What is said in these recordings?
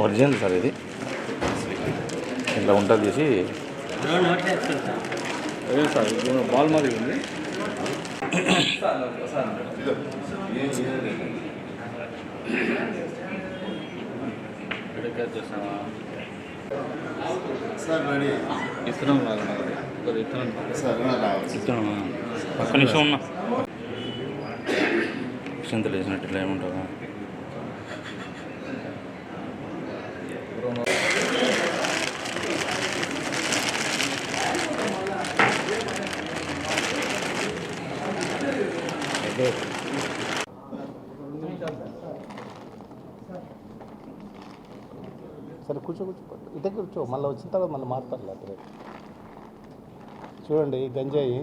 Original sir ఇది ఇట్లా ఉంటుంది చేసి అదే సార్ బాల్ మాది ఉంది. చేస్తావా సార్ రెడీ ఇస్తున్నాం ఇస్తున్నాం సార్ ఇస్తున్నామా ఒక్క నిమిషం ఉన్నా చింత లేచినట్టు ఇట్లా ఏముంటుందా సరే కూర్చో ఇదే కూర్చో, మళ్ళీ వచ్చిన తర్వాత మళ్ళీ మారుతారు అక్కడ. చూడండి గంజాయి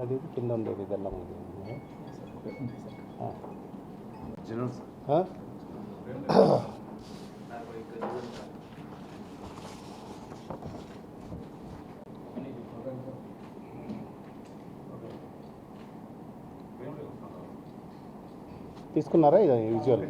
అది కింద ఉండేది బెల్లం తీసుకున్నారా ఇది విజువల్?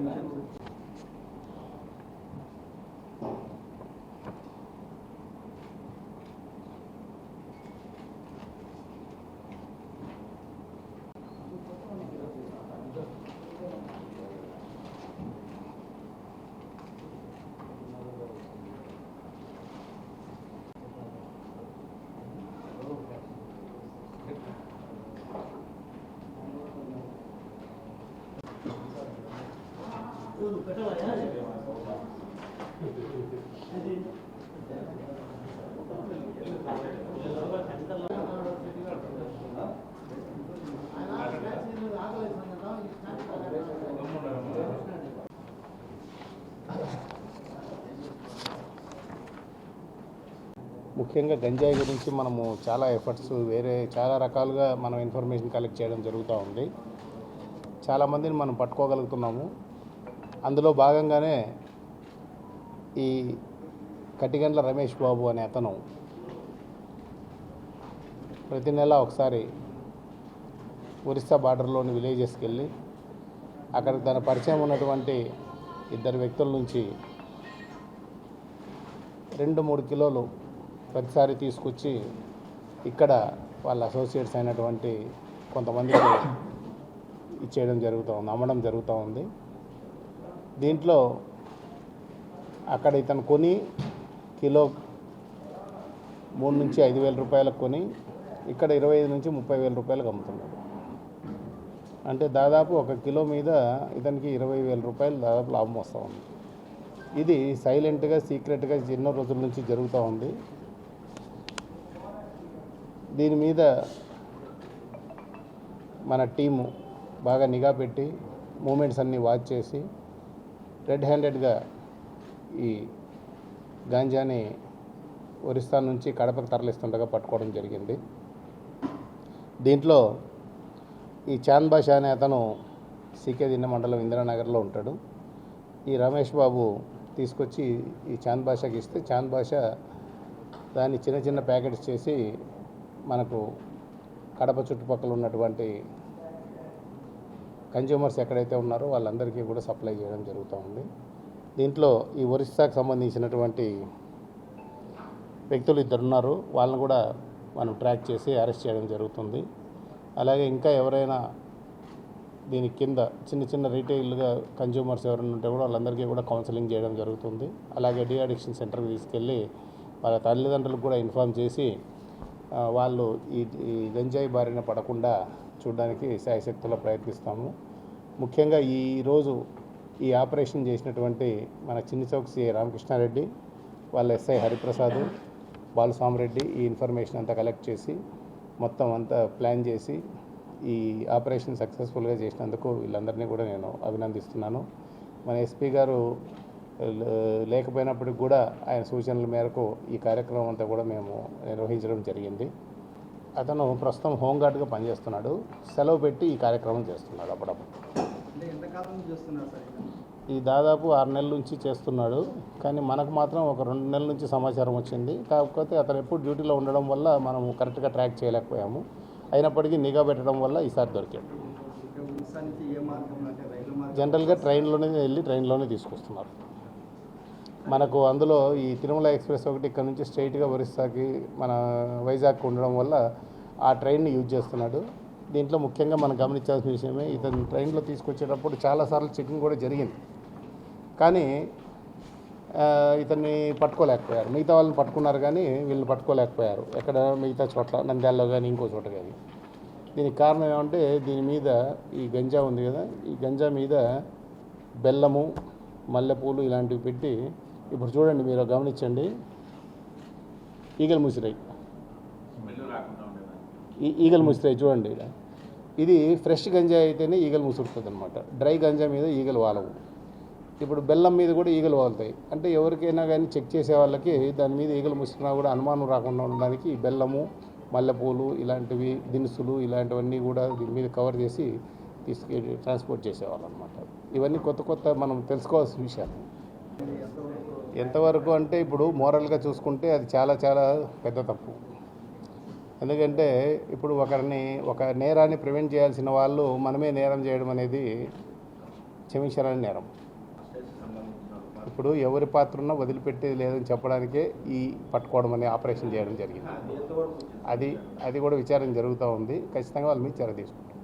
ముఖ్యంగా గంజాయి గురించి మనము చాలా ఎఫర్ట్స్ చాలా రకాలుగా మనం ఇన్ఫర్మేషన్ కలెక్ట్ చేయడం జరుగుతూ ఉంది. చాలామందిని మనం పట్టుకోగలుగుతున్నాము. అందులో భాగంగానే ఈ కటిగండ్ల రమేష్ బాబు అనే అతను ప్రతి నెల ఒకసారి ఒరిస్సా బార్డర్లోని విలేజెస్కి వెళ్ళి అక్కడ తన పరిచయం ఉన్నటువంటి ఇద్దరు వ్యక్తుల నుంచి 2-3 కిలోలు ప్రతిసారి తీసుకొచ్చి ఇక్కడ వాళ్ళ అసోసియేట్స్ అయినటువంటి కొంతమందికి ఇచ్చేయడం జరుగుతూ ఉంది, అమ్మడం జరుగుతూ ఉంది. దీంట్లో అక్కడ ఇతను కొని కిలో 3,000 నుంచి 5,000 రూపాయలకు కొని ఇక్కడ 25,000 నుంచి 30,000 రూపాయలకు అమ్ముతున్నాడు. అంటే దాదాపు 1 కిలో మీద ఇతనికి 20,000 రూపాయలు దాదాపు లాభం వస్తూ ఉంది. ఇది సైలెంట్గా సీక్రెట్గా ఎన్నో రోజుల నుంచి జరుగుతూ ఉంది. దీని మీద మన టీము బాగా నిఘా పెట్టి మూమెంట్స్ అన్నీ వాచ్ చేసి రెడ్ హ్యాండెడ్గా ఈ గాంజాని ఒరిస్సా నుంచి కడపకు తరలిస్తుండగా పట్టుకోవడం జరిగింది. దీంట్లో ఈ చాంద్ బాషా అనే అతను సీకే దిన్నె మండలం ఇందిరానగర్లో ఉంటాడు. ఈ రమేష్ బాబు తీసుకొచ్చి ఈ చాంద్ బాషాకి ఇస్తే చాంద్ బాషా దాన్ని చిన్న చిన్న ప్యాకెట్స్ చేసి మనకు కడప చుట్టుపక్కల ఉన్నటువంటి కన్జ్యూమర్స్ ఎక్కడైతే ఉన్నారో వాళ్ళందరికీ కూడా సప్లై చేయడం జరుగుతూ ఉంది. దీంట్లో ఈ ఒరిస్సాకు సంబంధించినటువంటి వ్యక్తులు 2 ఉన్నారు. వాళ్ళని కూడా మనం ట్రాక్ చేసి అరెస్ట్ చేయడం జరుగుతుంది. అలాగే ఇంకా ఎవరైనా దీని కింద చిన్న చిన్న రీటైల్గా కన్జ్యూమర్స్ ఎవరైనా ఉంటే కూడా వాళ్ళందరికీ కూడా కౌన్సిలింగ్ చేయడం జరుగుతుంది. అలాగే డీ అడిక్షన్ సెంటర్కి తీసుకెళ్ళి వాళ్ళ తల్లిదండ్రులకు కూడా ఇన్ఫార్మ్ చేసి వాళ్ళు ఈ గంజాయి బారిన పడకుండా చూడడానికి శాయశక్తులా ప్రయత్నిస్తాము. ముఖ్యంగా ఈరోజు ఈ ఆపరేషన్ చేసినటువంటి మన చిన్ని చౌక్ సిఐ రామకృష్ణారెడ్డి, వాళ్ళ ఎస్ఐ హరిప్రసాద్, బాలస్వామిరెడ్డి ఈ ఇన్ఫర్మేషన్ అంతా కలెక్ట్ చేసి మొత్తం అంతా ప్లాన్ చేసి ఈ ఆపరేషన్ సక్సెస్ఫుల్గా చేసినందుకు వీళ్ళందరినీ కూడా నేను అభినందిస్తున్నాను. మన ఎస్పీ గారు లేకపోయినప్పటికి కూడా ఆయన సూచనల మేరకు ఈ కార్యక్రమం అంతా కూడా మేము నిర్వహించడం జరిగింది. అతను ప్రస్తుతం హోంగార్డ్గా పనిచేస్తున్నాడు. సెలవు పెట్టి ఈ కార్యక్రమం చేస్తున్నాడు. అప్పుడప్పుడు ఈ దాదాపు 6 నెలల నుంచి చేస్తున్నాడు. కానీ మనకు మాత్రం ఒక 2 నెలల నుంచి సమాచారం వచ్చింది. కాకపోతే అతను ఎప్పుడు డ్యూటీలో ఉండడం వల్ల మనం కరెక్ట్గా ట్రాక్ చేయలేకపోయాము. అయినప్పటికీ నిఘా పెట్టడం వల్ల ఈసారి దొరికాడు. జనరల్గా ట్రైన్లోనే వెళ్ళి ట్రైన్లోనే తీసుకొస్తున్నారు. మనకు అందులో ఈ తిరుమల ఎక్స్ప్రెస్ ఒకటి ఇక్కడ నుంచి స్ట్రైట్గా ఒరిస్సాకి మన వైజాగ్ ఉండడం వల్ల ఆ ట్రైన్ని యూజ్ చేస్తున్నాడు. దీంట్లో ముఖ్యంగా మనం గమనించాల్సిన విషయమే, ఇతను ట్రైన్లో తీసుకొచ్చేటప్పుడు చాలాసార్లు చెకింగ్ కూడా జరిగింది, కానీ ఇతన్ని పట్టుకోలేకపోయారు. మిగతా వాళ్ళని పట్టుకున్నారు కానీ వీళ్ళని పట్టుకోలేకపోయారు. ఎక్కడ మిగతా చోట్ల నంద్యాలలో కానీ ఇంకో చోట కానీ. దీనికి కారణం ఏమంటే దీని మీద ఈ గంజా ఉంది కదా, ఈ గంజా మీద బెల్లము, మల్లెపూలు ఇలాంటివి పెట్టి, ఇప్పుడు చూడండి మీరు గమనించండి, ఈగలు ముసిరాయి, ఈగలు ముసిరాయి చూడండి. ఇది ఫ్రెష్ గంజా అయితేనే ఈగలు ముసురుతుంది అనమాట. డ్రై గంజా మీద ఈగలు వాలవు. ఇప్పుడు బెల్లం మీద కూడా ఈగలు వాలుతాయి. అంటే ఎవరికైనా కానీ చెక్ చేసే వాళ్ళకి దాని మీద ఈగలు ముసిరినా కూడా అనుమానం రాకుండా ఉండడానికి ఈ బెల్లము, మల్లెపూలు ఇలాంటివి దినుసులు ఇలాంటివన్నీ కూడా దీని మీద కవర్ చేసి తీసుకెళ్ళి ట్రాన్స్పోర్ట్ చేసేవాళ్ళు అనమాట. ఇవన్నీ కొత్త కొత్త మనం తెలుసుకోవాల్సిన విషయాలు. ఎంతవరకు అంటే ఇప్పుడు మోరల్గా చూసుకుంటే అది చాలా చాలా పెద్ద తప్పు. ఎందుకంటే ఇప్పుడు ఒక నేరాన్ని ప్రివెంట్ చేయాల్సిన వాళ్ళు మనమే నేరం చేయడం అనేది క్షమించరాని నేరం. ఇప్పుడు ఎవరి పాత్ర ఉన్నా వదిలిపెట్టేది లేదని చెప్పడానికే ఈ పట్టుకోవడం అనే ఆపరేషన్ చేయడం జరిగింది. అది కూడా విచారణ జరుగుతూ ఉంది. ఖచ్చితంగా వాళ్ళ మీద చర్య తీసుకుంటాం.